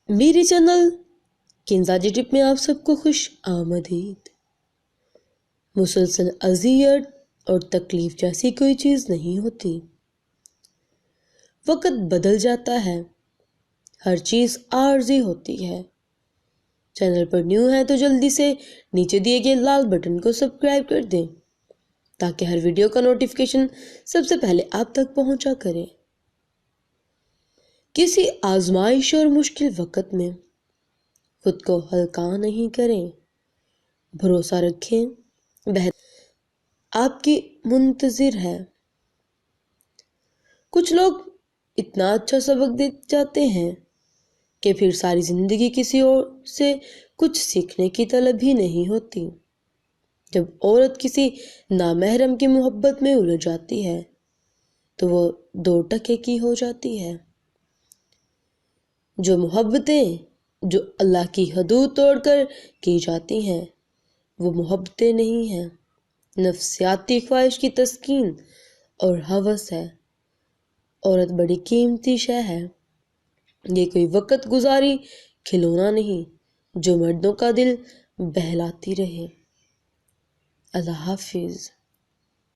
میرے چینل کنزاجی ٹپ میں آپ سب کو خوش آمدید۔ مسلسل اذیت اور تکلیف جیسی کوئی چیز نہیں ہوتی۔ وقت بدل جاتا ہے، ہر چیز عارضی ہوتی ہے۔ چینل پر نیو ہے تو جلدی سے نیچے دیے گئے لال بٹن کو سبسکرائب کر دیں تاکہ ہر ویڈیو کا نوٹیفیکیشن سب سے پہلے آپ تک پہنچا کرے۔ کسی آزمائش اور مشکل وقت میں خود کو ہلکا نہیں کریں، بھروسہ رکھیں، بہتر آپ کی منتظر ہے۔ کچھ لوگ اتنا اچھا سبق دے جاتے ہیں کہ پھر ساری زندگی کسی اور سے کچھ سیکھنے کی طلب ہی نہیں ہوتی۔ جب عورت کسی نامحرم کی محبت میں الجھ جاتی ہے تو وہ دو ٹکے کی ہو جاتی ہے۔ جو محبتیں جو اللہ کی حدود توڑ کر کی جاتی ہیں وہ محبتیں نہیں ہیں، نفسیاتی خواہش کی تسکین اور ہوس ہے۔ عورت بڑی قیمتی شے ہے، یہ کوئی وقت گزاری کھلونا نہیں جو مردوں کا دل بہلاتی رہے۔ اللہ حافظ۔